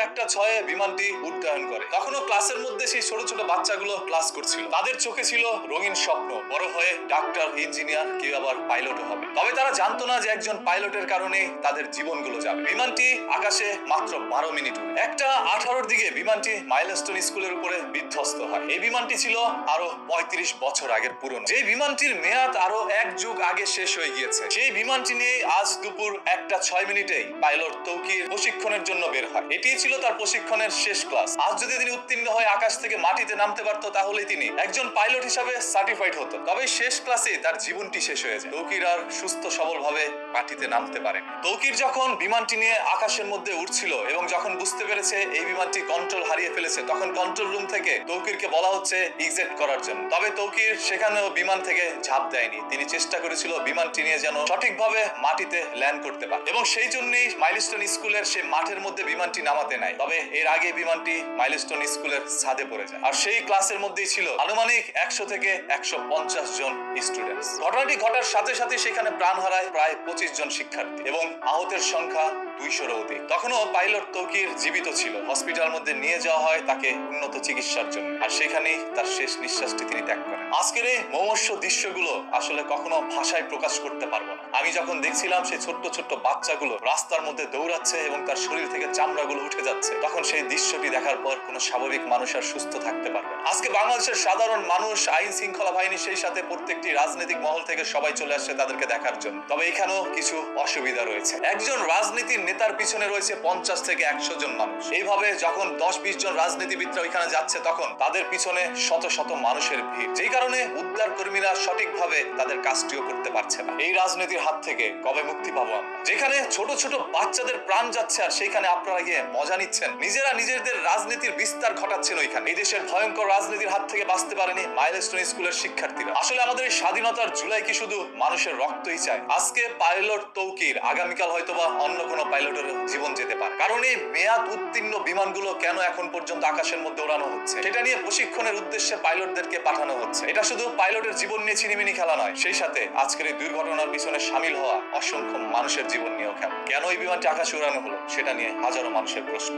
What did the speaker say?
একটা ছয়ে বিমানটি উড্ডয়ন করে। তখনও ক্লাসের মধ্যে সেই ছোট ছোট বাচ্চাগুলো ক্লাস করছিল। তাদের চোখে ছিল রঙিন স্বপ্ন, বড় হয়ে ডাক্তার, ইঞ্জিনিয়ার, কেউ আবার পাইলটও হবে। তবে তারা জানতো না যে একজন পাইলটের কারণে তাদের জীবনগুলো যাবে। বিমানটি আকাশে মাত্র 12 মিনিট উড়ে 1:18-র দিকে বিমানটি মাইলস্টোন স্কুলের উপরে বিধ্বস্ত হয়। এই বিমানটি ছিল আরো 35 বছর আগের পুরনো। যে বিমানটির মেয়াদ আরো 1 যুগ আগে শেষ হয়ে গিয়েছে, সেই বিমানটি নিয়ে আজ দুপুর 1:06 পাইলট তৌকির প্রশিক্ষণের জন্য বের হয়। এটি ছিল তার প্রশিক্ষণের শেষ ক্লাস। আজ যদি তিনি উত্তীর্ণ হয়ে আকাশ থেকে মাটিতে নামতে পারত, তাহলে তিনি একজন পাইলট হিসাবে সার্টিফাইড হতো। তবে শেষ ক্লাসে তার জীবনটি শেষ হয়ে যায়। তৌকির আর সুস্থ সবল ভাবে মাটিতে নামতে পারে। তৌকির যখন বিমানটি নিয়ে আকাশের মধ্যে উঠছিল এবং যখন বুঝতে পেরেছে এই বিমানটি কন্ট্রোল হারিয়ে ফেলেছে, তখন কন্ট্রোল রুম থেকে তৌকিরকে বলা হচ্ছে ইজেক্ট করার জন্য। তবে তৌকির সেখানেও বিমান থেকে ঝাঁপ দেয়নি। তিনি চেষ্টা করেছিল বিমানটি নিয়ে যেন সঠিকভাবে মাটিতে ল্যান্ড করতে পারে, এবং সেই জন্যই মাইলস্টোন স্কুলের সেই মাঠের মধ্যে বিমানটি নামাতে নাই। তবে এর আগে বিমানটি মাইলস্টোন স্কুলের ছাদে পড়ে যায়। আর সেই ক্লাসের মধ্যেই ছিল আনুমানিক 100 থেকে 150 জন স্টুডেন্টস। ঘটনাটি ঘটার সাথে সাথে সেখানে প্রাণ হারায় প্রায় 25 জন শিক্ষার্থী এবং আহতের সংখ্যা 200-র অধিক। তখনও পাইলট তৌকির জীবিত ছিল। হসপিটাল মধ্যে নিয়ে যাওয়া হয় তাকে উন্নত চিকিৎসার জন্য, আর সেখানেই তার শেষ নিঃশ্বাসটি তিনি ত্যাগ করেন। আজকের এই মমস্য দৃশ্যগুলো আসলে কখনো ভাষায় প্রকাশ করতে পারবো না। আমি যখন দেখছিলাম সেই ছোট্ট ছোট্ট বাচ্চাগুলো রাস্তার মধ্যে দৌড়াচ্ছে এবং তার শরীর থেকে চামড়াগুলো উঠে যাচ্ছে, তখন সেই দৃশ্যটি দেখার পর কোনো স্বাভাবিক মানুষ আর সুস্থ থাকতে পারবে না। আজকে বাংলাদেশের সাধারণ মানুষ, আইন শৃঙ্খলা বাহিনী, সেই সাথে প্রত্যেকটি রাজনৈতিক মহল থেকে সবাই চলে আসছে তাদেরকে দেখার জন্য। তবে এখানেও কিছু অসুবিধা রয়েছে। একজন রাজনীতির নেতার পিছনে রয়েছে 50 থেকে 100 জন মানুষ। এইভাবে যখন 10-20 জন রাজনীতিবিদরা ওইখানে যাচ্ছে, তখন তাদের পিছনে শত শত মানুষের ভিড়, যেই কারণে উদ্ধার কর্মীরা সঠিকভাবে তাদের কাজটিও করতে পারছে না। এই রাজনীতির হাত থেকে কবে মুক্তি পাবো আমরা? যেখানে ছোট ছোট বাচ্চাদের প্রাণ যাচ্ছে, আর সেইখানে আপনারা গিয়ে মজা নিচ্ছেন, নিজেরা নিজেদের রাজনীতির বিস্তার ঘটাচ্ছেন ওইখানে। এই দেশের ভয়ঙ্কর রাজনীতির হাত থেকে বাঁচতে পারেনি মাইলস্টোন স্কুলের শিক্ষার্থীরা। আসলে আমাদের এই স্বাধীনতার জুলাই কি শুধু মানুষের রক্তই চায়? আজকে পাইলট তৌকির, আগামীকাল হয়তোবা অন্য কোনো পাইলটের জীবন যেতে পারে। কারণ এই মেয়াদ উত্তীর্ণ বিমানগুলো কেন এখন পর্যন্ত আকাশের মধ্যে ওড়ানো হচ্ছে, সেটা নিয়ে প্রশিক্ষণের উদ্দেশ্যে পাইলটদেরকে পাঠানো হচ্ছে। এটা শুধু পাইলটের জীবন নিয়ে ছিনিমিনি খেলা নয়, সেই সাথে আজকের এই দুর্ঘটনার পিছনে সামিল হওয়া অসংখ্য মানুষের জীবন নিয়েও খেলা। কেন এই বিমানটি আকাশে উড়ানো হলো, সেটা নিয়ে হাজারো মানুষের প্রশ্ন।